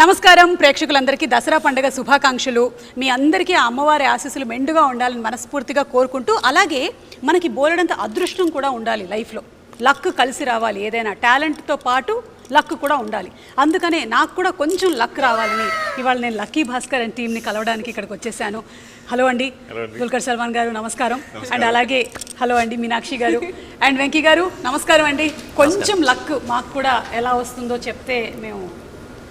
నమస్కారం ప్రేక్షకులందరికీ దసరా పండుగ శుభాకాంక్షలు. మీ అందరికీ ఆ అమ్మవారి ఆశీస్సులు మెండుగా ఉండాలని మనస్ఫూర్తిగా కోరుకుంటూ, అలాగే మనకి బోలెడంత అదృష్టం కూడా ఉండాలి లైఫ్లో. లక్ కలిసి రావాలి, ఏదైనా టాలెంట్తో పాటు లక్ కూడా ఉండాలి. అందుకనే నాకు కూడా కొంచెం లక్ రావాలని ఇవాళ నేను లక్కీ భాస్కర్ అండ్ టీమ్ని కలవడానికి ఇక్కడికి వచ్చేసాను. హలో అండి దుల్కర్ సల్మాన్ గారు, నమస్కారం. అండ్ అలాగే హలో అండి మీనాక్షి గారు అండ్ వెంకీ గారు, నమస్కారం అండి. కొంచెం లక్ మాకు కూడా ఎలా వస్తుందో చెప్తే మేము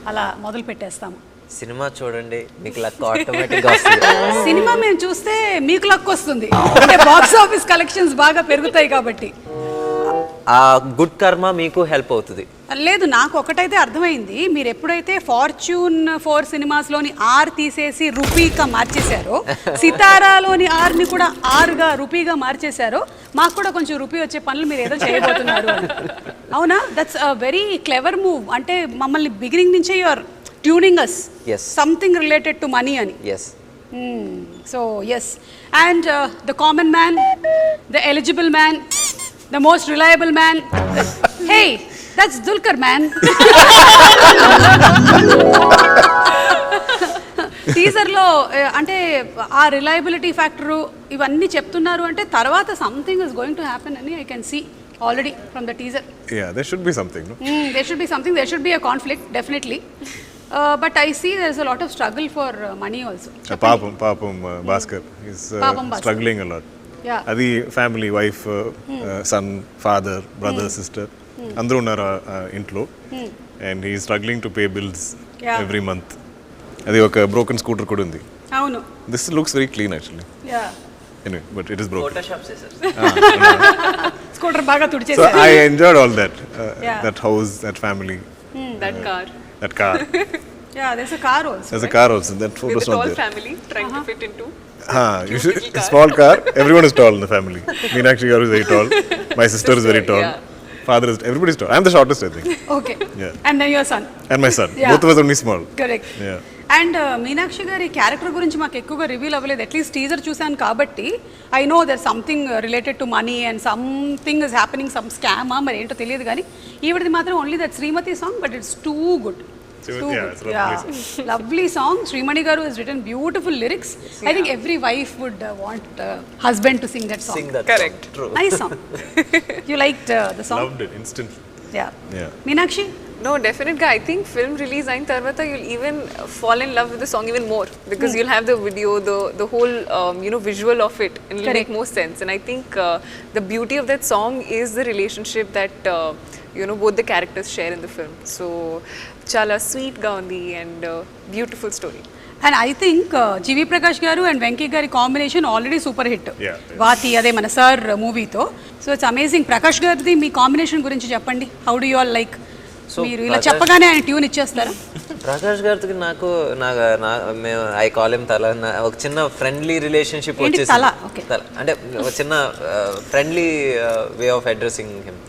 అలా మొదలు పెట్టేస్తాము. సినిమా చూడండి, మీకు లక్ ఆటోమేటిక్గా వస్తుంది. సినిమా మేము చూస్తే మీకు లక్ వస్తుంది, అంటే బాక్స్ ఆఫీస్ కలెక్షన్స్ బాగా పెరుగుతాయి కాబట్టి. ఆ గుడ్ కర్మ మీకు హెల్ప్ అవుతుంది. లేదు, నాకు ఒకటైతే అర్థమైంది, మీరు ఎప్పుడైతే ఫార్చ్యూన్ 4 సినిమాస్లోని ఆర్ తీసేసి రూపీగా మార్చేశారో, సితారాలోని ఆర్ని కూడా ఆర్గా రూపీగా మార్చేశారో, మాకు కూడా కొంచెం రూపీ వచ్చే పనులు మీరు ఏదో చేయబోతున్నారు. అవునా? That's a very clever move. అంటే మమ్మల్ని బిగినింగ్ నుంచే you're tuning us something related to money అని. So yes, and the common man, the eligible man, the most reliable man. Hey, that's Dulquer, man. Teaser లో అంటే ఆ reliability factor ఇవన్నీ చెప్తున్నారు అంటే తర్వాత something is going to happen అని I can see already from the teaser. Yeah, there should be something, no? There should be something, there should be a conflict, definitely. But I see there is a lot of struggle for money also. Papam Baskhar is struggling a lot. అది family, wife, son, father, brother, sister అందరూ ఉన్నారు ఇంట్లో. And he struggling to pay bills every month. అది ఒక broken scooter కూడా ఉంది. అవును, this looks very clean actually. Anyway, but it is broken. Photoshop చేశారు. స్కూటర్ బాగా తుడిచేశారు. So I enjoyed all that. That house, that family. That car. That car. Yeah, there's a car also. There's a car also. That photo is not there. With a tall family trying to fit into. You should, small car. Everyone is tall in the family. Meenakshi Chaudhary is very tall. My sister is very tall. Father is, everybody is tall. I'm the shortest, I think. Okay. And then your son. And my son. Both of us only small. Correct. And Meenakshi గారి character గురించి మాకు ఎక్కువగా reveal అవ్వలేదు. At least teaser చూశాను కాబట్టి I know there something related to money and something is happening, some స్కామా మరి ఏంటో తెలియదు. కానీ ఈవిడది మాత్రం only that Srimathi song, but it's too good. Lovely song. Srimani garu has written beautiful lyrics. I think every wife would want husband to sing that song. Sing that. Correct. Song. True. Nice song. You liked the song? Loved it instantly. Yeah. Meenakshi? No, definitely. I think film release ayin tarvata you'll even fall in love with the song even more, because you'll have the video, the whole visual of it, and it'll make more sense. And I think the beauty of that song is the relationship that both the characters share in the film. So chala sweet ga undi and beautiful story. And I think G.V. Prakash garu and Venky gari combination already super hit. Vaati ade mana sir movie tho. So it's amazing. Prakash gardi me combination గురించి చెప్పండి. How do you all like? మీరు ఇలా చెప్పగానే ఆయన tune ఇచ్చేస్తారా? ప్రకాష్ గారికి నాకు మేము ఐ కాల్ హిమ్ తల, ఒక చిన్న ఫ్రెండ్లీ రిలేషన్షిప్ వచ్చేసి అంటే ఒక చిన్న friendly way of addressing him.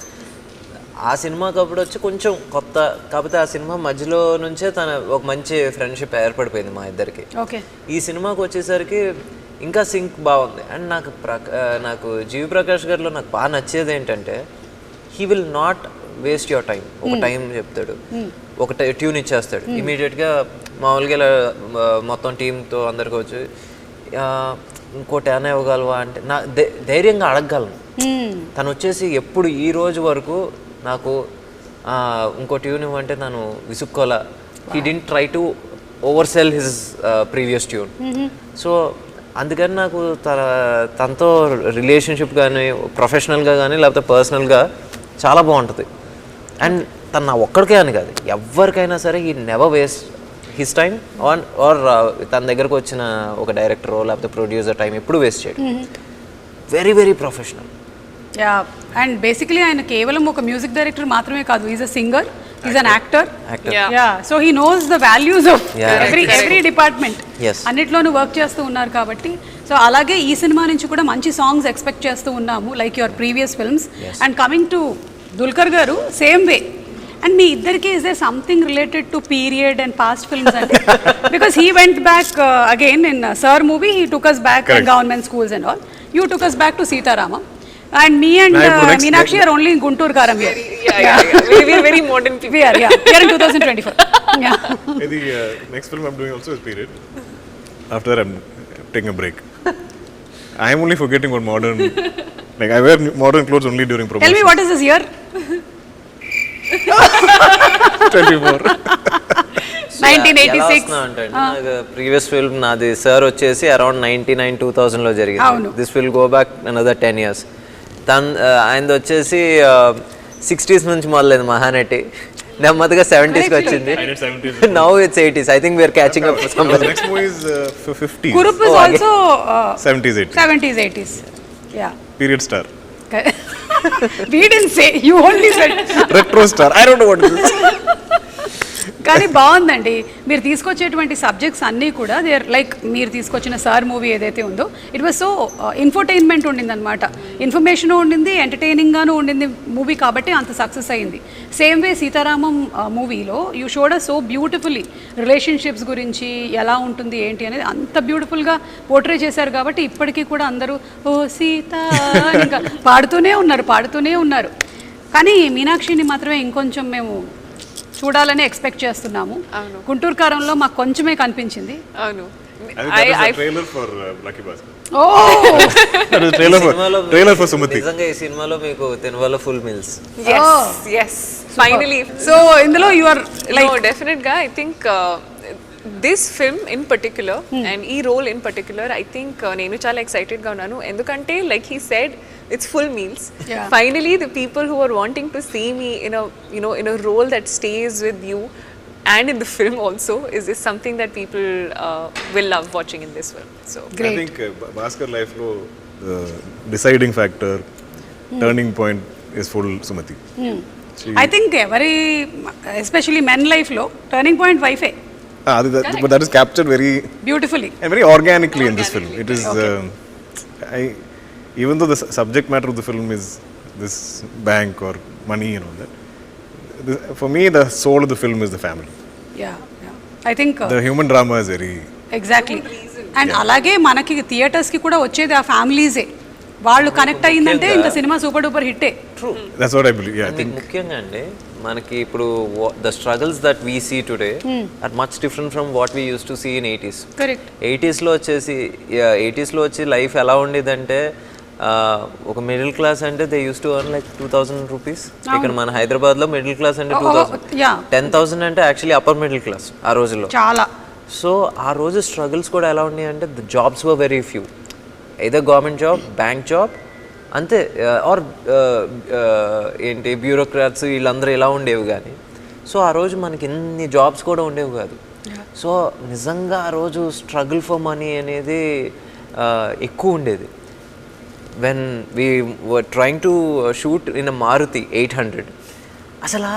ఆ సినిమాకి అప్పుడు వచ్చి కొంచెం కొత్త, కాకపోతే ఆ సినిమా మధ్యలో నుంచే తన ఒక మంచి ఫ్రెండ్షిప్ ఏర్పడిపోయింది మా ఇద్దరికి. ఈ సినిమాకి వచ్చేసరికి ఇంకా సింక్ బాగుంది. అండ్ నాకు జీవి ప్రకాష్ గారిలో నాకు బాగా నచ్చేది ఏంటంటే he will not waste your time. ఒక టైం చెప్తాడు, ఒక ట్యూన్ ఇచ్చేస్తాడు ఇమీడియట్గా. మామూలుగా ఇలా మొత్తం టీంతో అందరికి వచ్చి ఇంకోటి ఏమైనా ఇవ్వగలవా అంటే నా ధైర్యంగా అడగగలను. తను వచ్చేసి ఎప్పుడు ఈ రోజు వరకు నాకు ఇంకో ట్యూన్ ఇవ్వంటే తను విసుక్కోలా. He didn't try to oversell his previous tune. So అందుకని నాకు తనతో రిలేషన్షిప్ కానీ ప్రొఫెషనల్గా కానీ లేకపోతే పర్సనల్గా చాలా బాగుంటుంది. అండ్ తను నా ఒక్కడికే అని కాదు, ఎవరికైనా సరే he never waste his time or తన దగ్గరకు వచ్చిన ఒక డైరెక్టరో లేకపోతే ప్రొడ్యూసర్ టైం ఎప్పుడు వేస్ట్ చేయడు. Very very professional. And basically ఆయన కేవలం ఒక మ్యూజిక్ డైరెక్టర్ మాత్రమే కాదు, is a singer, is an actor. So he knows the values of every department. అన్నిట్లోనూ వర్క్ చేస్తూ ఉన్నారు కాబట్టి. సో అలాగే ఈ సినిమా నుంచి కూడా మంచి సాంగ్స్ ఎక్స్పెక్ట్ చేస్తూ ఉన్నాము, like your previous films. And coming to Dulquer garu, same way. And మీ ఇద్దరికి is there something related to period and past films అంటే? Because he went back again in Sir movie, he took us back in government schools and all. You took us back to Sitarama. And మీ and Now, ఇప్పుడు next- Meenakshi are only Guntur Kaaram here. Yeah. We are very modern people. We are in 2024. Yeah. The next film I'm doing also is period. After that, I'm taking a break. I'm only forgetting what modern. Like I wear modern clothes only during promotion. Tell me what is this year? 24. 1986. అంటే నాకు previous film నాది sir వచ్చేసి around 99-2000 లో అవును. జరిగింది. This will go back another 10 years. ఆయనది వచ్చేసి 60s నుంచి మొదలైంది మహానటి, నెమ్మదిగా 70s కి వచ్చింది. I did 70s. Now it's 80s. I think we are catching up The next movie is 50s. Kurup is also 70s, 80s. 70s, 80s. Yeah. Period star. We didn't say, you only said. Retro star. I don't know what it is. కానీ బాగుందండి మీరు తీసుకొచ్చేటువంటి subjects అన్నీ కూడా they are like మీరు తీసుకొచ్చిన sir movie ఏదైతే ఉందో ఇట్ వాజ్ సో ఇన్ఫర్టైన్మెంట్ ఉండింది అనమాట. ఇన్ఫర్మేషన్ ఉండింది, ఎంటర్టైనింగ్గాను ఉండింది మూవీ, కాబట్టి అంత సక్సెస్ అయింది. సేమ్ వే సీతారామం మూవీలో you showed us so beautifully relationships గురించి ఎలా ఉంటుంది ఏంటి అనేది అంత బ్యూటిఫుల్గా పోర్ట్రే చేశారు. కాబట్టి ఇప్పటికీ కూడా అందరూ ఓ సీత ఇంకా పాడుతూనే ఉన్నారు. కానీ మీనాక్షిని మాత్రమే ఇంకొంచెం మేము చూడాలని ఎక్స్పెక్ట్ చేస్తున్నాము. గుంటూరు కారంలో మాకు కొంచెమే కనిపించింది. అవును. I think that is the trailer for Lucky Baskhar. Oh That is trailer for Sumati. నిజంగా ఈ సినిమాలో మీకు తినవాలో full meals. Yes. Finally. So ఇందులో you are like No, definite guy. I think this film in particular and e role in particular, I think నేను చాలా excited గా ఉన్నాను. ఎందుకంటే like he said, it's full meals. Yeah. Finally, the people who are wanting to see me in a in a role that stays with you and in the film also is something that people will love watching in this film. So Great. I think Baskhar life lo the deciding factor, turning point is full Sumati. I think ఎవరి especially men లైఫ్లో turning point వైఫే But that is captured very beautifully. and very organically in this film. It is even though the subject matter of the film is this bank or money and all that, for me the soul of the film is the family. I think The human drama is very exactly. And అలాగే మనకి థియేటర్స్కి కూడా వచ్చేది ఆ ఫ్యామిలీసే. వాళ్ళు connect అయ్యిందంటే ఇంకా cinema super duper హిట్టే. that's what I believe. Yeah, I think ముఖ్యంగా అండి మనకి ఇప్పుడు the struggles that we see today are much different from what we use to see in 80s. Correct. 80s లో వచ్చి లైఫ్ ఎలా ఉండేదంటే ఒక మిడిల్ క్లాస్ అంటే they use to earn like 2000 rupees. ఇక్కడ మన హైదరాబాద్ లో మిడిల్ క్లాస్ అంటే 2000, 10,000 అంటే యాక్చువల్లీ అప్పర్ మిడిల్ క్లాస్ ఆ రోజుల్లో. చాలా. సో ఆ రోజు స్ట్రగుల్స్ కూడా ఎలా ఉన్నాయి అంటే the jobs were very few. either government job, bank job అంతే, ఆర్ ఏంటి బ్యూరోక్రాట్స్ వీళ్ళందరూ ఇలా ఉండేవి. కానీ సో ఆ రోజు మనకి ఇన్ని జాబ్స్ కూడా ఉండేవి కాదు. సో నిజంగా ఆ రోజు స్ట్రగుల్ ఫర్ మనీ అనేది ఎక్కువ ఉండేది. When we were trying to shoot in a Maruti 800, అసలు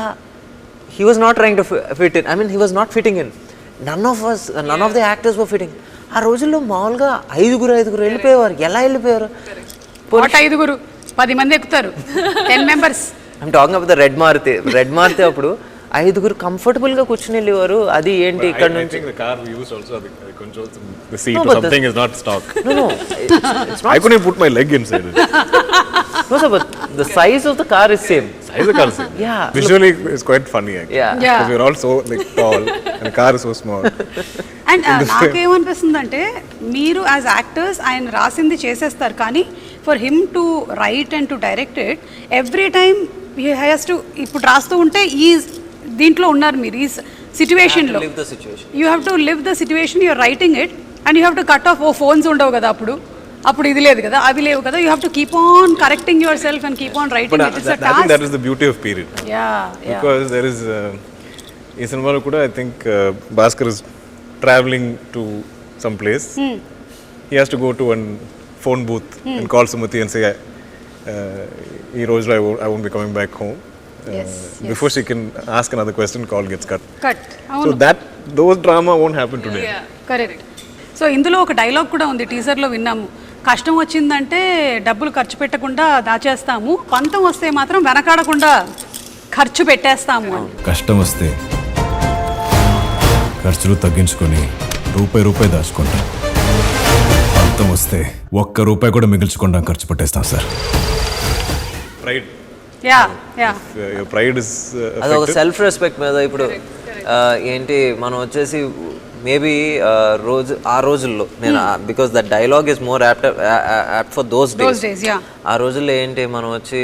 he was not trying to fit in, I mean he was not fitting in. None of the actors were fitting. ఆ రోజుల్లో మామూలుగా ఐదుగురు వెళ్ళిపోయేవారు. ఎలా వెళ్ళిపోయారు? 10 మంది ఎక్కుతారు, 10 members. I'm talking about the red Maruti అప్పుడు 5 కంఫర్టబుల్ గా కూర్చుని వెళ్ళేవారు. అది ఏంటి ఇక్కడ నుంచి the car we used also the controls, the seat or something is not stock. No, it's not. I couldn't put my leg inside it. No sir, but the size of the car is same. Size of the car is same. Yeah. Visually it's quite funny actually. Yeah. Because we're all so like tall and the car is so small. And నాకేమనిపిస్తుందంటే మీరు as actors ఆయన రాసింది చేసేస్తారు, కానీ for him to write and to direct it every time he has to, ఇప్పుడు రాస్తూ ఉంటే ఈ దీంట్లో ఉన్నారు మీరు ఈ సిచ్యువేషన్లో, you have to live the situation, you're writing it and you have to cut off. Phones ఉండవు కదా అప్పుడు ఇది లేదు కదా, అవి లేవు కదా, you have to keep on correcting yourself and keep on writing. But I think that is the beauty of period. Yeah. Because there is in cinema kuda I think Baskhar is traveling to some place. He has to go to one phone booth and call Sumati and say ee roju I won't be coming back home. Before she can ask another question, call gets cut. So those drama won't happen today. Correct. So ఇందులో ఒక dialogue కూడా ఉంది, టీజర్లో విన్నాము. కష్టం వచ్చిందంటే డబ్బులు ఖర్చు పెట్టకుండా దాచేస్తాము, పంతం వస్తే మాత్రం వెనకాడకుండా ఖర్చు పెట్టేస్తాము అని. కష్టం వస్తే ఖర్చులు తగ్గించుకొని రూపాయి దాచుకుంటాం, పంతం వస్తే ఒక్క రూపాయి కూడా మిగిల్చకుండా ఖర్చు పెట్టేస్తాం sir. pride. Yeah. If your pride is అది ఒక affected, సెల్ఫ్ రెస్పెక్ట్ మీద ఇప్పుడు ఏంటి మనం వచ్చేసి మేబీ ఆ రోజుల్లో నేను because that dialogue is more apt for those Those days. days, yeah. ఆ రోజుల్లో ఏంటి మనం వచ్చి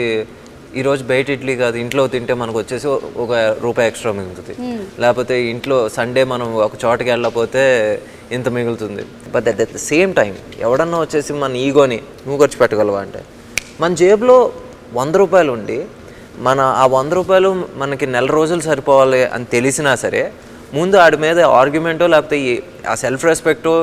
ఈరోజు బయట ఇడ్లీ కాదు ఇంట్లో తింటే మనకు వచ్చేసి ₹1 ఎక్స్ట్రా మిగులుతుంది, లేకపోతే ఇంట్లో సండే మనం ఒక చోటకి వెళ్ళకపోతే ఇంత మిగులుతుంది. But at the same time ఎవడన్నా వచ్చేసి మన ఈగోని నువ్వు ఖర్చు పెట్టగలవా అంటే మన జేబులో ₹100 ఉండి ఆ ₹100 మనకి నెల రోజులు సరిపోవాలి అని తెలిసినా సరే ముందు ఆడి మీద ఆర్గ్యుమెంటో లేకపోతే ఆ సెల్ఫ్ రెస్పెక్టో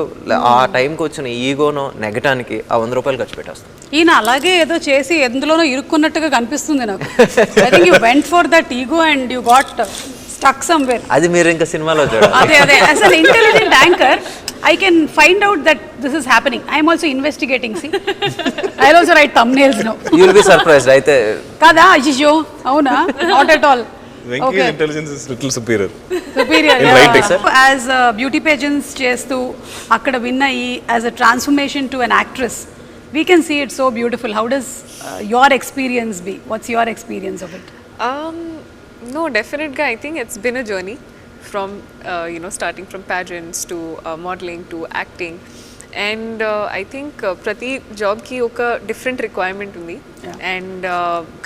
ఆ టైంకి వచ్చిన ఈగోనో నెగటానికి ఆ ₹100 ఖర్చు పెట్టేస్తాం. ఈయన అలాగే ఏదో చేసి ఎందులోనో ఇరుక్కున్నట్టుగా కనిపిస్తుంది నాకు. I think you went for that ego and you got stuck somewhere. అది మీరు ఇంకా సినిమాలో చూడాలి. అదే as an intelligent anchor I can find out that this is happening. I am also investigating. See, I'll also write thumbnails now. You'll be surprised. అయితే kada ajjo avuna not at all. Venky's intelligence is little superior. In writing, sir. As beauty pageants chestu akkada win ayi as a transformation to an actress, we can see it so beautiful. How does your experience be? What's your experience of it? No, definitely. I think it's been a journey from starting from pageants to modeling to acting, and I think prati job ki oka different requirement undi, and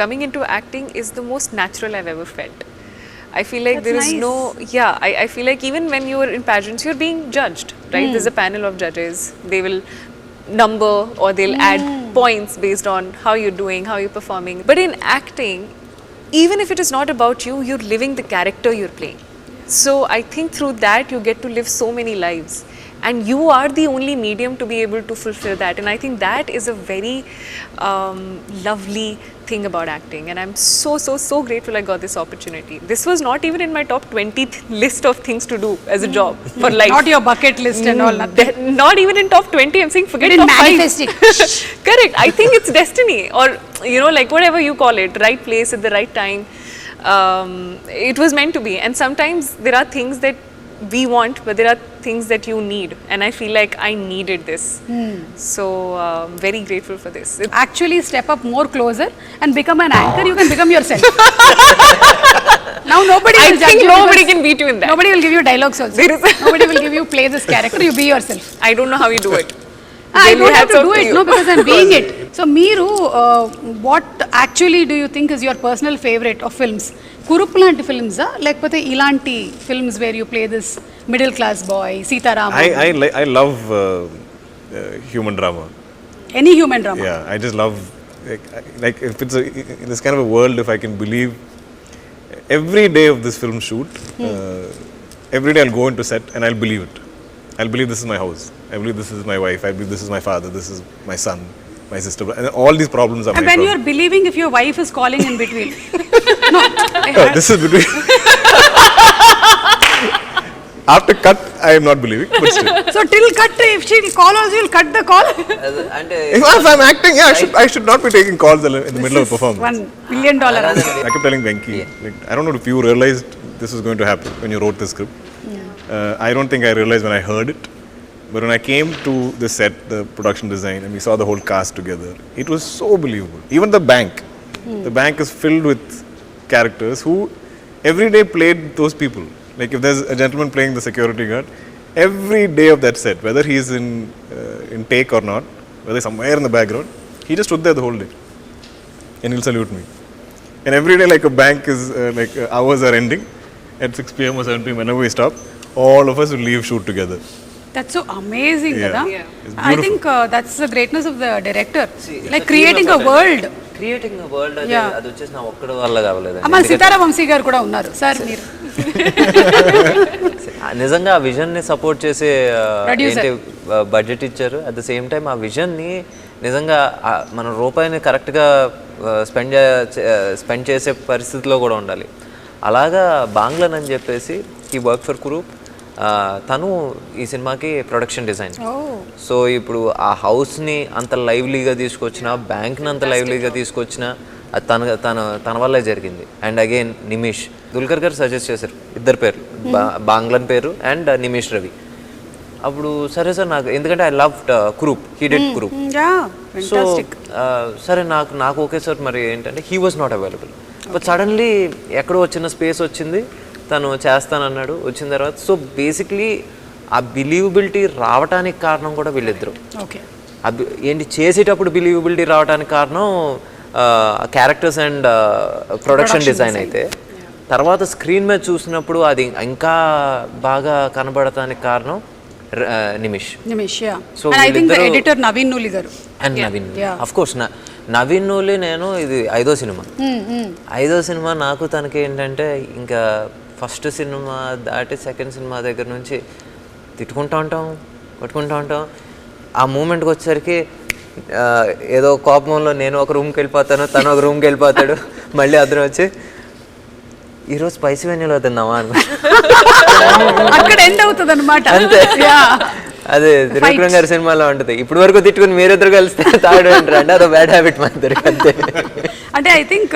coming into acting is the most natural I've ever felt. I feel like there is no I feel like even when you're in pageants you're being judged, right? There's a panel of judges. They will number or they'll add points based on how you're doing, how you're performing. But in acting, even if it is not about you, you're living the character you're playing. So I think through that you get to live so many lives, and you are the only medium to be able to fulfill that, and I think that is a very lovely thing about acting, and I'm so grateful I got this opportunity. This was not even in my top 20 list of things to do as a job for life. Not your bucket list and all, nothing. Not even in top 20. I'm saying forget top 5. Manifesting. Correct. I think it's destiny, or like whatever you call it, right place at the right time. It was meant to be, and sometimes there are things that we want, but there are things that you need, and I feel like I needed this. So very grateful for this. Actually step up more closer and become an anchor. You can become yourself. Now nobody will judge you. Nobody can beat you in that. Nobody will give you dialogues also. Nobody will give you play this character. You be yourself. I don't know how you do it. I don't have to do it, no, because I'm being it. So Meeru, what actually do you think is your personal favorite of films? Kurup lanti films lekapothe ilanti films where you play this middle class boy, Sitaram? I love human drama. Any human drama? Yeah, I just love like if it's in this kind of a world, if I can believe every day of this film shoot, every day I'll go into set and I'll believe it. I'll believe this is my house. I believe this is my wife. I believe this is my father. This is my son, my sister. And all these problems are and my when problems. you're believing if your wife is calling in between. This is between. After cut, I am not believing, but still. So till cut, if she'll call us, you'll cut the call. అంటే If I'm acting, I should not be taking calls in the middle of a performance. $1 million. I kept telling Venky, like, I don't know if you realized this was going to happen when you wrote the script. I don't think I realized when I heard it. But when I came to the set, the production design, and we saw the whole cast together, it was so believable. Even the bank is filled with characters who every day played those people. Like if there's a gentleman playing the security guard, every day of that set, whether he's in take or not, whether somewhere in the background, he just stood there the whole day, and he'll salute me. And every day, like a bank is hours are ending at 6 p.m. or 7 p.m. whenever we stop, all of us will leave shoot together. That's so amazing, Kada. Yeah. I think that's the greatness of the director. Like creating a world. Creating world అది వచ్చేసి నా ఒక్కడి వల్ల కావలేదు. అమ్మ సీతారా వంశీ గారు కూడా ఉన్నారు sir. మీరు నిజంగా ఆ విజన్ని సపోర్ట్ చేసే ఏంటి బడ్జెట్ ఇచ్చారు. అట్ ద సేమ్ టైం ఆ విజన్ని నిజంగా మన రూపాయిని కరెక్ట్గా స్పెండ్ చేసే పరిస్థితిలో కూడా ఉండాలి. అలాగా బాంగ్లన్ అని చెప్పేసి ఈ వర్క్ ఫర్ కురూప్, తను ఈ సినిమాకి ప్రొడక్షన్ డిజైన్. సో ఇప్పుడు ఆ హౌస్ని అంత లైవ్లీగా తీసుకొచ్చిన, బ్యాంక్ని అంత లైవ్లీగా తీసుకొచ్చిన అది తన వల్లే జరిగింది. అండ్ అగైన్ నిమిష్, దుల్కర్ గారు సజెస్ట్ చేశారు 2 పేర్లు, బాంగ్లన్ పేరు అండ్ నిమిష్ రవి. అప్పుడు సరే సార్ నాకు ఎందుకంటే I love group, he did group. So సరే నాకు ఓకే సార్, మరి ఏంటంటే he was not available. But suddenly ఎక్కడో చిన్న స్పేస్ వచ్చింది, తను చేస్తానన్నాడు. వచ్చిన తర్వాత సో బేసిక్లీ ఆ బిలీవబిలిటీ రావడానికి కారణం కూడా వీళ్ళిద్దరు. ఏంటి చేసేటప్పుడు బిలీవబిలిటీ రావడానికి కారణం క్యారెక్టర్స్ అండ్ ప్రొడక్షన్ డిజైన్ అయితే, తర్వాత స్క్రీన్ మీద చూసినప్పుడు అది ఇంకా బాగా కనబడటానికి కారణం నిమిష్. సో ఎడిటర్ నవీన్ నూలి గారు. And Naveen of course Naveen Nooli నేను ఇది 5వ సినిమా. 5వ సినిమా నాకు తనకి ఏంటంటే ఇంకా ఫస్ట్ సినిమా దాటి సెకండ్ సినిమా దగ్గర నుంచి తిట్టుకుంటూ ఉంటాం, కొట్టుకుంటూ ఉంటాం. ఆ మూమెంట్కి వచ్చేసరికి ఏదో కోపంలో నేను ఒక రూమ్కి వెళ్ళిపోతాను, తను ఒక రూమ్కి వెళ్ళిపోతాడు, మళ్ళీ అద్దరం వచ్చి ఈరోజు స్పైసీ వెన్యూలో తిన్నావా అని అక్కడ ఎండ్ అవుతుంది అనమాట. అంతే, అదే త్రివిక్రమ్ గారి సినిమాలో ఉంటుంది. ఇప్పుడు వరకు తిట్టుకుని మీరిద్దరు కలిస్తే తాడు అంటారు అంటే అదో బ్యాడ్ హ్యాబిట్ మా ఇద్దరికి. అంతే. అంటే ఐ థింక్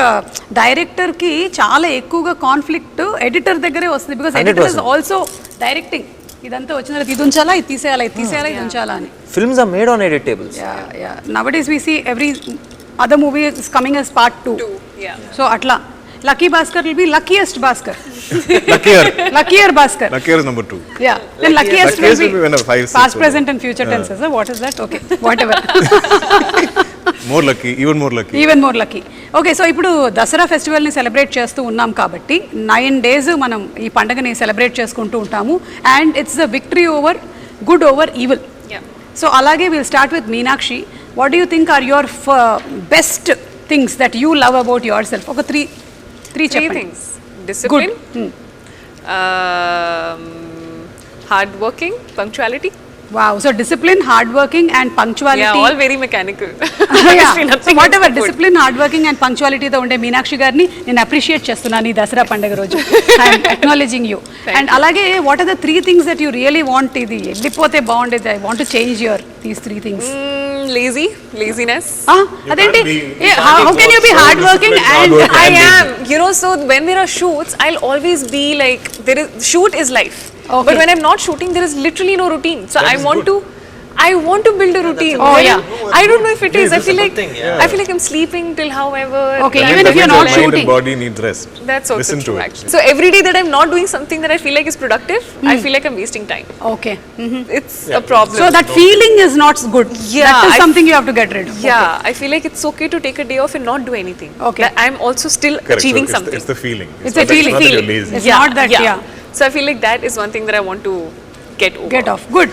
డైరెక్టర్ కి చాలా ఎక్కువగా కాన్ఫ్లిక్ట్ ఎడిటర్ దగ్గరే వస్తుంది. Because editor is also directing. ఇదంతా వచ్చిన తర్వాత ఇది ఉంచాలా, ఇది తీసేయాలా, ఇది తీసేయాలా, ఇది ఉంచాలా అని. Films are made on edit tables. Nowadays we see every other movie is coming as part 2. So atla Lucky Baskhar will be luckiest Baskhar. Luckier Baskhar. Luckier is number 2. Yeah. Then luckiest will be when 5, 6 past, present and future tenses. What is that? Okay. Whatever. More lucky, even more lucky. Even more lucky. Okay, so ఇప్పుడు Dasara ఫెస్టివల్ని celebrate చేస్తూ ఉన్నాం కాబట్టి 9 days మనం ఈ పండుగని celebrate చేసుకుంటూ ఉంటాము. And it's the victory over good over evil. So అలాగే will start with Meenakshi. What do you think are your best things that you love about yourself? ఒక three things. Discipline, hard working, punctuality. Wow, so discipline, hard working and punctuality. Yeah, all very mechanical. So whatever discipline, hard working and punctuality తో ఉండే మీనాక్షి గారిని నేను appreciate చేస్తున్నాను ఈ దసరా పండుగ రోజు. I'm acknowledging you. And అలాగే what are the 3 things that you really want? ఇది వెళ్ళిపోతే బాగుండేది, I want to change your these 3 things. Laziness. అదేంటి? How can you be hard working and I am, you know, so when there are shoots I'll always be like, shoot is life. Okay. But when I'm not shooting, there is literally no routine. So I want to build a routine. I don't know if it is. I feel like I'm sleeping till however. Okay, even if you're not shooting. Body needs rest. That's also Listen true to it. actually. So every day that I'm not doing something that I feel like is productive, I feel like I'm wasting time. Okay. It's a problem. So that feeling is not good. That is something you have to get rid of. Yeah, I feel like it's okay to take a day off and not do anything. Okay. That I'm also still Correct. achieving So something. it's the feeling. It's a feeling. Not that you're lazy. It's not that, So I feel like that is one thing that I want to get off. Good.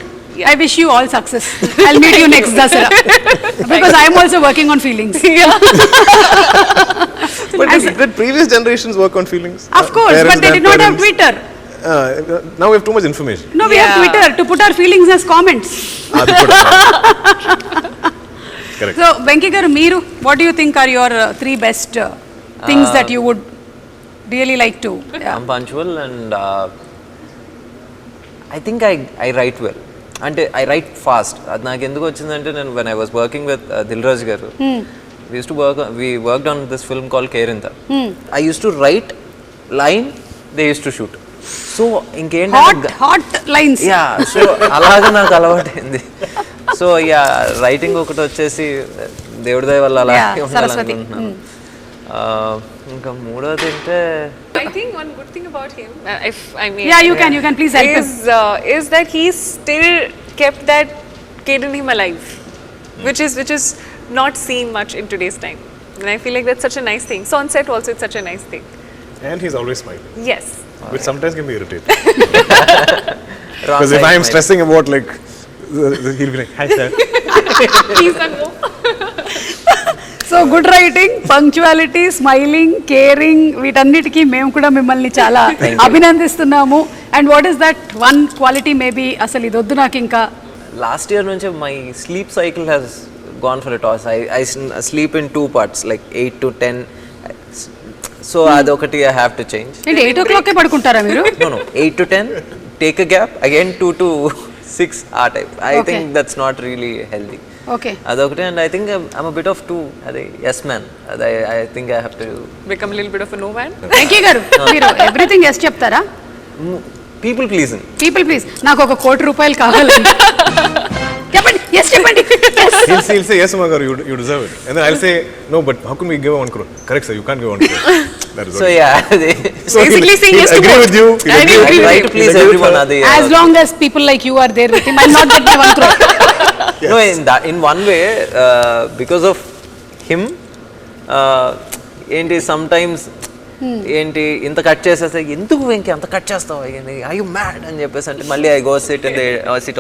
I wish you all success. I'll meet you next Dasara. Because I am also working on feelings. But did previous generations work on feelings? Of course, but they did not have Twitter. Now we have too much information. No, we have Twitter to put our feelings as comments. Correct. So, Venky garu, meeru, what do you think are your 3 best things that you would really like to? I'm punctual and I think I write well. అంటే I write fast. అది నాకు ఎందుకు వచ్చిందంటే నేను when I was working with Dilraj garu, we worked on this film called Kerinta. I used to write line, they used to shoot. So ఇంకేంటంటే hot lines. So అలాగా నాకు అలవాటైంది. సో రైటింగ్ ఒకటి వచ్చేసి దేవుడి దయ వల్ల అలా ఉండాలనుకుంటున్నాను. ఇంకా మూడోది అంటే I think one good thing about him, if I may, you can please help him, is that he still kept that kid in him alive, which is not seen much in today's time, and I feel like that's such a nice thing. So on set also it's such a nice thing. And he's always smiling. Yes. Which sometimes can be irritating. Because if I am stressing about like, he'll be like, hi sir. Please don't go. So good writing, punctuality, smiling, caring, వీటన్నిటికీ మేము కూడా మిమ్మల్ని చాలా అభినందిస్తున్నాము. And what is that one quality maybe అసలు ఇది వద్దు నాకు ఇంకా? లాస్ట్ ఇయర్ నుంచి my sleep cycle has gone for a toss. I sleep in 2 parts, like 8 to 10. So అదొకటి I have to change. 8 o'clock పడుకుంటారా మీరు? No, 8 to 10, take a gap, again 2 to 6 ఆ type. I think that's not really healthy. Okay. అదొకటి. And I think I'm a bit of two అదే yes man. అదే I think I have to become a little bit of a no man. Venky గారు, మీరు everything yes చెప్తారా? People pleasing. People please. నాకు ఒక ₹1,00,00,000 కావాలి. చెప్పండి. ఎస్ చెప్పండి. He'll say, yes, Magaru, you deserve it. And then I'll say, no, but how come we give 1 crore? Correct, sir, you can't give 1 crore. That is so what. Yeah Basically saying yes to agree both. with you. I agree with try you. to please everyone. అది As long as people like you are there with him, I'll not get my 1 crore. no, in one way, because of him, ఏంటి sometimes ఏంటి ఇంత cut చేసేస్తే ఎందుకు వెంకీ అంత cut చేస్తావు I you mad అని చెప్పేసి అంటే మళ్ళీ I go SIT on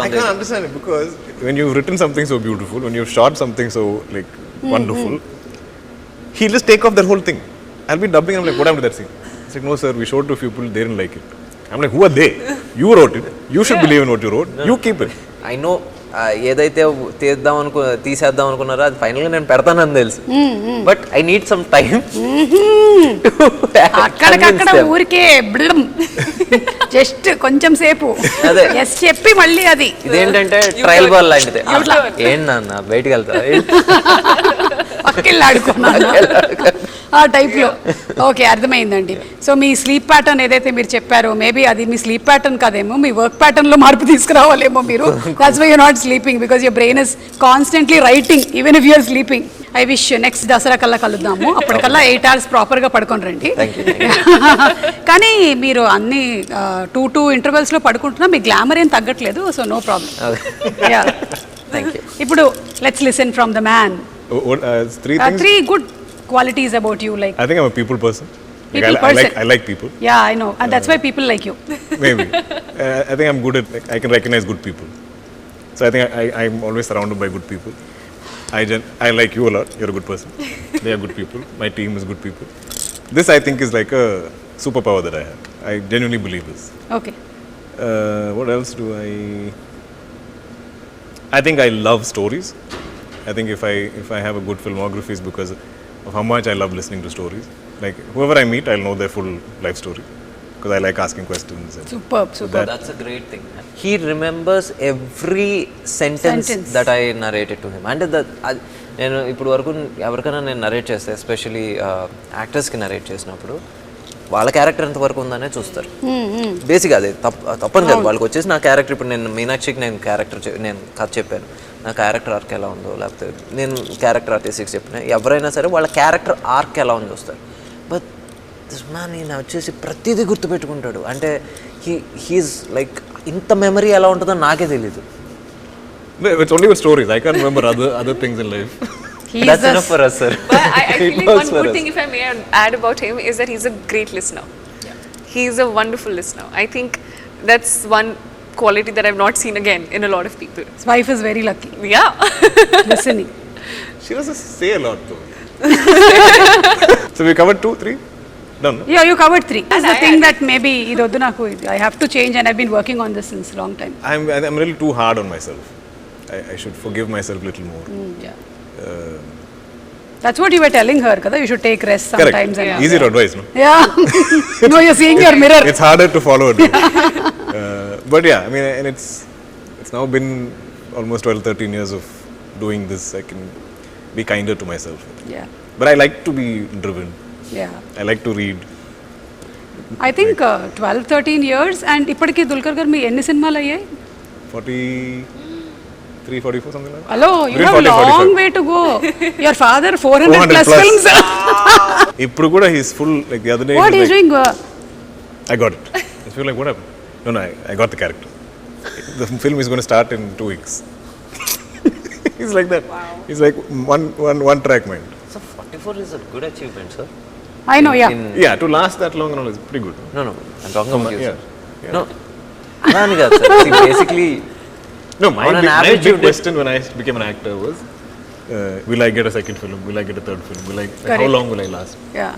I can't understand it because when you've written something so beautiful, when you've shot something so like wonderful, he'll just take off that whole thing. I'll be dubbing, I'm like, what happened to that scene? It's like, no sir, we showed to a few people, they didn't like it. I'm like, who are they? You wrote it. You should believe in what you wrote. You keep it. I know ఏదైతే తీసేద్దాం అనుకున్నారో అది ఫైనల్గా నేను పెడతానని తెలుసు, but I need some time. అక్కడికక్కడ ఊరికే జస్ట్ కొంచెం సేపు అదే. ఎస్ చెప్పి మళ్ళీ అది ఇదేంటంటే ట్రయల్ బాల్ లాంటిది. ఏంటన్నా బయటికి వెళ్తా పక్కెళ్ళి ఆడుకున్నాను ఆ టైప్లో. ఓకే, అర్థమైందండి. సో మీ స్లీప్ ప్యాటర్న్ ఏదైతే మీరు చెప్పారో మేబీ అది మీ స్లీప్ ప్యాటర్న్ కాదేమో, మీ వర్క్ ప్యాటర్న్లో మార్పు తీసుకురావాలేమో మీరు. That's why you're not sleeping because your brain is constantly writing even if you're sleeping. I wish next Dasara కల్లా కలుద్దాము, అప్పటికల్లా 8 hours ప్రాపర్గా పడుకొని రండి. కానీ మీరు అన్ని 2 ఇంటర్వెల్స్లో పడుకుంటున్నా మీ గ్లామర్ ఏం తగ్గట్లేదు, సో నో ప్రాబ్లం. ఇప్పుడు let's listen from the man. Three things. 3 good qualities about you, like I think I'm a people person. People I person. I like people. Yeah, I know, and that's why people like you. Maybe. I think I'm good at, like, I can recognize good people. So I think I'm always surrounded by good people. I like you a lot. You're a good person. They are good people. My team is good people. This I think is like a superpower that I have. I genuinely believe this. Okay. What else do I think I love stories. I think if I have a good filmography is because of how much I love listening to stories. Like whoever I meet, I'll know their full life story because I like asking questions. And Superb. That's a great thing. He remembers every sentence that I narrated to him. And నేను ఇప్పుడు వరకు ఎవరికైనా నేను narrate చేస్తే, especially యాక్టర్స్కి narrate చేసినప్పుడు వాళ్ళ character ఎంత వరకు ఉందనే చూస్తారు. బేసిక్గా అదే తప్పని కాదు, వాళ్ళకి వచ్చేసి నా క్యారెక్టర్, ఇప్పుడు నేను మీనాక్షికి నేను కథ చెప్పాను, నా క్యారెక్టర్ ఆర్క్ ఎలా ఉందో, లేకపోతే నేను క్యారెక్టర్ ఆర్టిస్ట్కి చెప్పిన ఎవరైనా సరే వాళ్ళ క్యారెక్టర్ ఆర్క్ ఎలా ఉందో చూస్తారు. బట్ దిస్ మ్యాన్ ఈయన వచ్చేసి ప్రతిదీ గుర్తుపెట్టుకుంటాడు. అంటే హీఈస్ లైక్ ఇంత మెమరీ ఎలా ఉంటుందో నాకే తెలీదు. It's only with stories. I can't remember other things in life. That's enough for us, sir. But I feel like one good thing, if I may add about him, is that he's a great listener. He's a wonderful listener. I think that's one quality that I've not seen again in a lot of people. His wife is very lucky. Yeah. Listening. She doesn't say a lot though. So we covered 2, 3? Done. Yeah, you covered 3. That's the thing that maybe idoddu naku I have to change, and I've been working on this since a long time. I'm really too hard on myself. I should forgive myself a little more. Yeah. That's what you were telling her, kada. You should take rest sometimes. Correct. And easy to advise, no? Yeah. No, you're seeing your mirror. It's harder to follow it. But yeah, I mean, and it's now been almost 12-13 years of doing this. I can be kinder to myself. Yeah. But I like to be driven. Yeah. I like to read. I think 12-13 years, and ఇప్పటికి దుల్కర్ గారు మీ ఎన్ని సినిమాలు అయ్యాయి? 43-44, something like that. Hello, you have a long way to go. Your father 400 plus films. ఇప్పుడు కూడా he's full, like the other day. What is doing? I got it. I feel like, what happened? No, I got the character. The film is going to start in 2 weeks. He's like that. Wow. He's like one track mind. So 44 is a good achievement, sir. I know, yeah. Yeah, to last that long and all is pretty good. No, I'm talking about you, Yeah. sir. No. Nani kaadu, sir. See, basically, No, my on an big average you did- question when I became an actor was, will I get a second film? Will I get a third film? How long will I last? Yeah.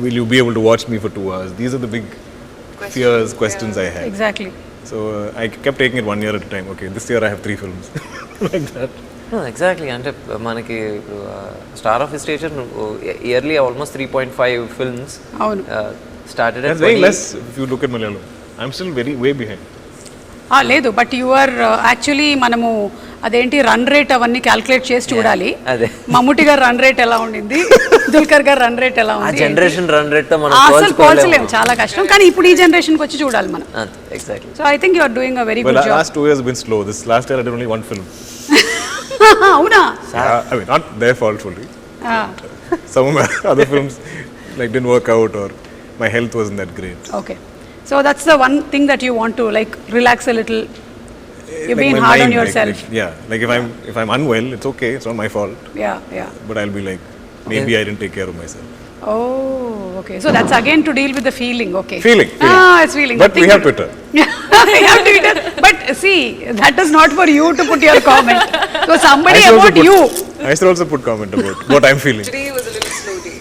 Will you be able to watch me for 2 hours? These are the big fears, questions I had. Exactly. So I kept taking it 1 year at a time. Okay, this year I have 3 films. Like that. no, exactly. అంటే మనకి star of station yearly almost 3.5 films. అవును. Started at That's very 20 less if you look at Malayalam. I'm still way behind. లేదు, but you are actually మనము అదేంటి run rate అవన్నీ calculate చేసి చూడాలి. అదే. మమ్ముటి గారు రన్ రేట్ ఎలా ఉండింది, దుల్కర్ గారు రన్ రేట్ ఎలా ఆ ఉంది, జనరేషన్ రన్ రేట్ తో మనం అసలు పోల్చలేము, చాలా కష్టం. కానీ ఇప్పుడు ఈ జనరేషన్ కి వచ్చి చూడాలి మనం. Exactly. So I think you are doing a very Well, good job. last 2 years been slow. This last year I did only one film. అవునా? I mean, not their fault fully. Some of my other films like didn't work out or my health wasn't that great. Okay, so that's the one thing that you want to like relax a little. You're Like being my hard on mind, yourself. like if I'm unwell, it's okay. It's not my fault. Yeah. But I'll be like, maybe I didn't take care of myself. Oh, okay. So that's again to deal with the feeling. Okay. Feeling. It's feeling. But we have Twitter. You have Twitter. But see, that is not for you to put your comment. So somebody about you. I should also put comment about what I'm feeling. Today was a little slow day.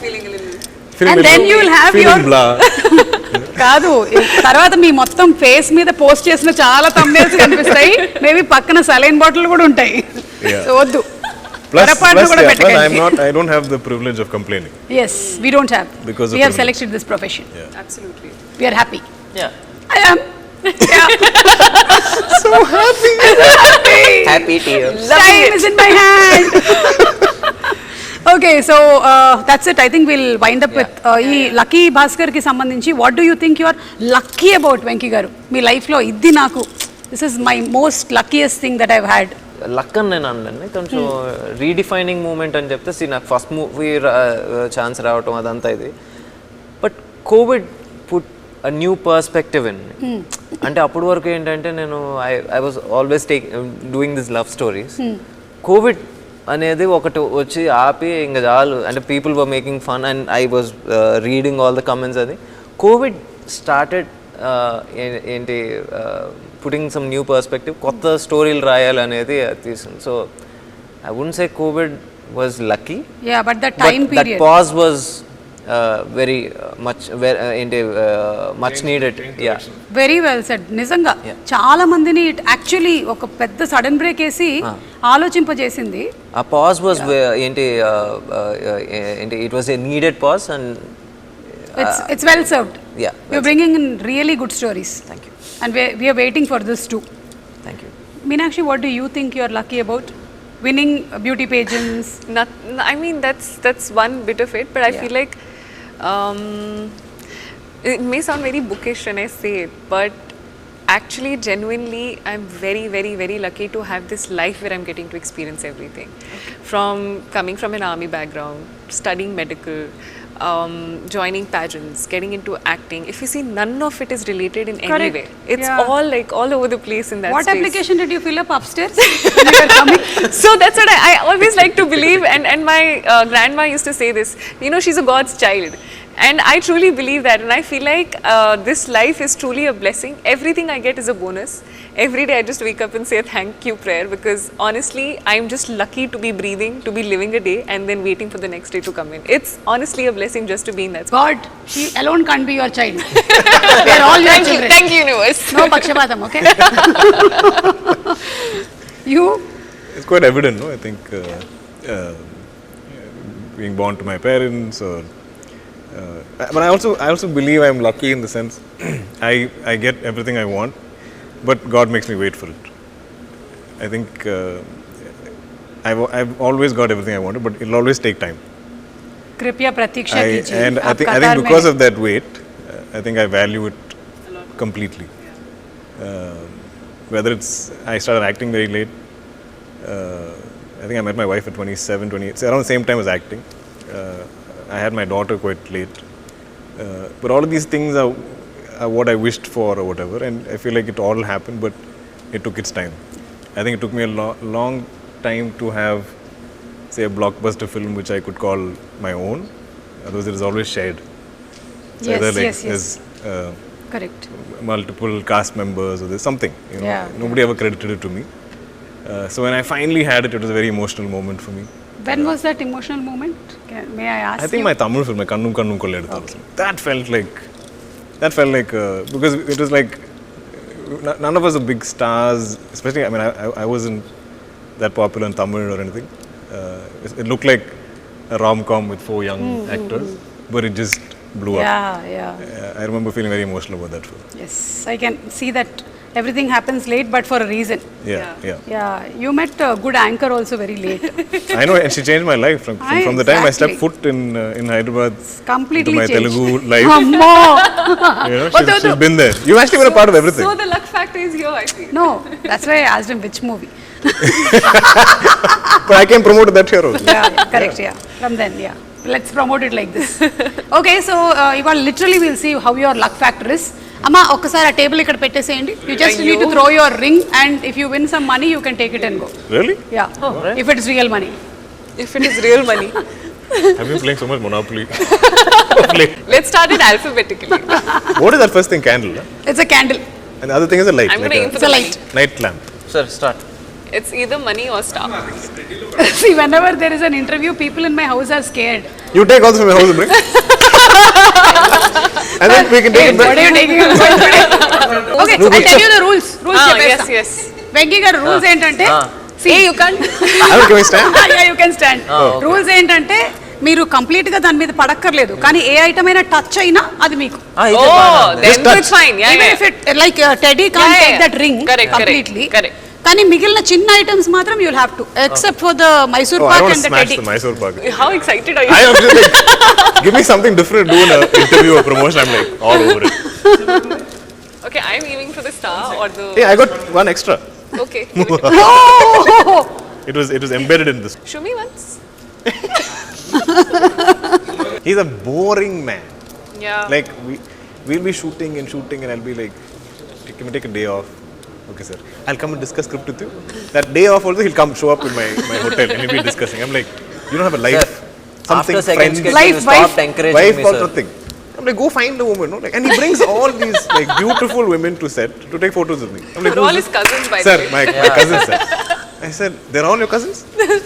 Feeling a little. Feeling And then you will have feeling your blah. కాదు, తర్వాత మీ మొత్తం face మీద post చేసిన చాలా thumbnails కనిపిస్తాయి. Maybe పక్కన saline bottle కూడా ఉంటాయి. Yeah. సో వద్దు. Plus, పొరపాటున కూడా plus పెట్టకండి. I don't have the privilege of complaining. Yes, we don't have. Because of we have privilege. selected this profession. Absolutely. We are happy. Yeah. I am. Yeah. So happy. Happy tears. Time is in my hand. Okay, so that's it. I think we'll wind up with ఈ lucky Bhaskar కి సంబంధించి what do you think you are lucky about Venky garu? మీ life లో ఇది నాకు this is my most luckiest thing that I've had. Luck అని నేను అనలేండి, కొంచెం రీడిఫైనింగ్ మూమెంట్ అని చెప్తే నాకు ఫస్ట్ మూవీ ఛాన్స్ రావటం అదంతా ఇది. But Covid put a new perspective in. అంటే అప్పటి వరకు ఏంటంటే నేను I was always doing this love stories. Covid అనేది ఒకటి వచ్చి ఆపి ఇంకా చాలు అంటే people were making fun and I was reading all the comments. అది కోవిడ్ స్టార్టెడ్ ఏంటి పుటింగ్ సమ్ న్యూ పర్స్పెక్టివ్, కొత్త స్టోరీలు రాయాలి అనేది తీసింది. So I wouldn't say Covid was lucky, but that time that period pause was very much ఏంటి much needed. Yeah, very well said. నిజంగా చాలా మందిని యాక్చువల్లీ ఒక పెద్ద సడన్ బ్రేక్ వేసి ఆలోచింపజేసింది. ఆ పాజ్ వాజ్ ఏంటి it was a needed pause and it's well served. Yeah, you're bringing in really good stories. Thank you. And we are waiting for this too. Thank you. Meenakshi, what do you think you're lucky about? Winning beauty pageants? I mean that's one bit of it, but I feel like it may sound very bookish when I say it, but actually genuinely I'm very very very lucky to have this life where I'm getting to experience everything. From coming from an army background, studying medical, joining pageants, getting into acting. If you see, none of it is related in any way. It's all like all over the place in that What space. application did you fill up upstairs when you were coming? So that's what I always like to believe, and my grandma used to say this, you know, she's a God's child. And I truly believe that, and I feel like this life is truly a blessing. Everything I get is a bonus. Every day I just wake up and say a thank you prayer, because honestly I'm just lucky to be breathing, to be living a day and then waiting for the next day to come in. It's honestly a blessing just to be in that space. God, she alone can't be your child. We are all your children. Thank you universe. No pakshapatam, okay? You? It's quite evident, no? I think being born to my parents, or but I also believe I'm lucky in the sense I get everything I want, but God makes me wait for it. I think I've always got everything I wanted, but it'll always take time. Kripya pratiksha kijiye. And I think because of that wait, I think I value it completely. Whether it's I started acting very late. I think I met my wife at 27, 28, so around the same time as acting. I had my daughter quite late. But all of these things are what I wished for or whatever, and I feel like it all happened, but it took its time. I think it took me a long time to have, say, a blockbuster film which I could call my own. Otherwise it is always shared. So Yes, either like yes. there's Correct. multiple cast members or there's something, you know. Yeah. Nobody ever credited it to me. So when I finally had it, it was a very emotional moment for me. When was that emotional moment? May I ask I think you? my Tamil film, my Kannum Kannum Kolleduthalu. That felt like because it was like none of us are big stars, especially I mean I wasn't that popular in Tamil or anything. It looked like a rom-com with 4 young actors, but it just blew up. Yeah. I remember feeling very emotional about that film. Yes, I can see that everything happens late, but for a reason. Yeah. Yeah, you met a good anchor also very late. I know, and she changed my life from the time I stepped Exactly. foot in Hyderabad Completely to my changed. Telugu life. Ammo! You know, she's been there. You've actually been a part of everything. So the luck factor is here, I feel. No, that's why I asked him which movie. But I can promote that here also. Yeah, correct, yeah. From then, yeah. Let's promote it like this. Okay, so ఇవాళ literally we'll see how your luck factor is. అమ్మ ఒక్కసారి ఆ table ఇక్కడ పెట్టేసేయండి. You just need to throw your ring, and if you win some money, you can take it and go. Really? Yeah, if it is real money. If it is real money. I've been playing so much Monopoly. Let's start it alphabetically. What is that first thing? Candle? Huh? It's a candle. And the other thing is a light. I'm going to aim for It's a the light. Night lamp. Sir, start. It's either money or star. See, whenever there is an interview, people in my house are scared. You take also from my house and bring. And then we can take it What back. are you taking? Okay, I'll tell you the rules. Rules Yes, yes. Venky గారు rules ఏంటంటే See, you can't. I don't give a stand. yeah, you can stand. Rules ఏంటంటే మీరు complete గా దాని మీద పడక్కర్లేదు, కానీ ఏ item అయినా touch అయినా అది మీకు. Oh, then Just touch. it's fine. Yeah, Even yeah. if it like Teddy can't Yeah, take yeah. that ring Correct, completely. correct. కానీ మిగిలిన చిన్న ఐటమ్స్ మాత్రం you'll have to, except for the Mysore Oh, I pak don't and the smash Teddy. the Mysore pak. How excited are you? I am just like, give me something different. Do an interview or promotion. I'm like all over it. Okay, I'm aiming for the star or the. Hey, I got one extra. Okay. Oh! It was embedded in this. Show me once. He's a boring man. Yeah. Like we'll be shooting, and I'll be like, can we take a day off? Okay, sir. I'll come and discuss script with you. That day off also, he'll come show up in my hotel and we'll be discussing. I'm like, you don't have a life, something, After second friends, sketch, Life, you stopped wife. encouraging wife me, or sir. something. I'm like, go find a woman, no? Like, and he brings all these like beautiful women to set to take photos with me. I'm like, They're all who's his this? cousins, by Sir, the way. my cousins, sir. I said, they're all your cousins?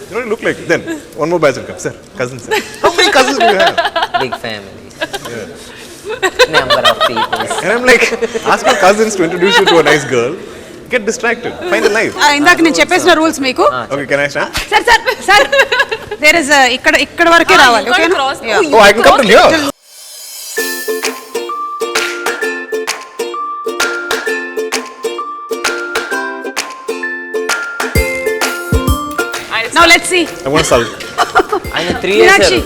You don't look like it. Then one more batch will come. Sir, cousins, sir. How many cousins do you have? Big family. Number of people. And I'm like, ask my cousins to introduce you to a nice girl. Get distracted. Find a life. ఇందాక నేను చెప్పేసిన rules మీకు. Okay, can I stand? Sir there is ఇక్కడ వరకే రావాలి. You can't ఓకేనా? cross. Yeah. Oh, Oh, I can come to here. Now let's see. I want to solve. ఆయన 3 years Meenakshi.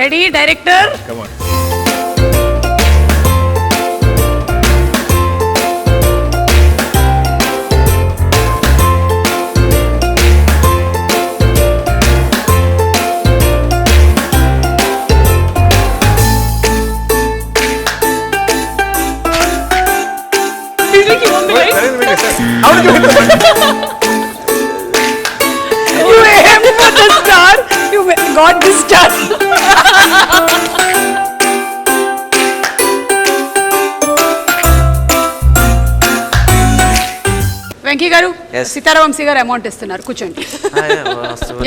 Ready, director? Come on. How did you hit the button? You aimed for the star. You got the star. Venky గారు, Yes. సీతారావంశీ గారు amount ఇస్తున్నారు, కూర్చోండి.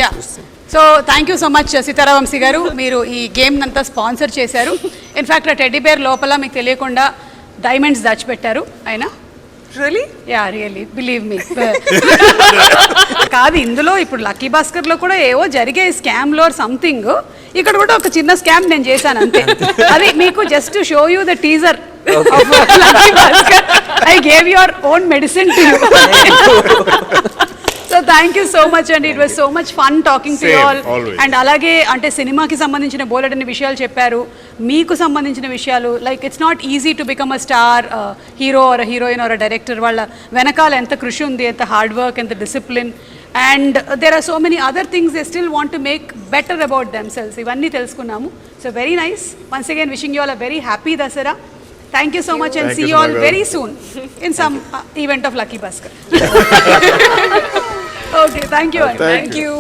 Yeah. So thank you so much Sitaravamsi గారు, మీరు ఈ game అంతా sponsor చేశారు. In fact ఆ టెడ్డీ బేర్ లోపల మీకు తెలియకుండా డైమండ్స్ దాచిపెట్టారు ఆయన. Really? Yeah really believe me. కాదు, ఇందులో ఇప్పుడు లక్కీ భాస్కర్ లో కూడా ఏవో జరిగే స్కామ్ లో సంథింగ్, ఇక్కడ కూడా ఒక చిన్న స్కామ్ నేను చేశాను అంతే. అది మీకు just show you the teaser of Lucky Bhaskar. I gave your own medicine to you. So thank you so much అండి, it was so much fun talking to you all. And అలాగే అంటే సినిమాకి సంబంధించిన బోలెడన్ని విషయాలు చెప్పారు, మీకు సంబంధించిన విషయాలు. Like it's not easy to become a star, hero or heroine or director. వాళ్ళ వెనకాల ఎంత కృషి ఉంది, ఎంత హార్డ్ వర్క్, ఎంత discipline, and there are so many other things they still want to make better about themselves. ఇవన్నీ తెలుసుకున్నాము. So very nice. Once again wishing you all a very happy Dasara. Thank you so much and see you all very soon in some event of Lucky Baskhar. Okay, thank you. Thank you.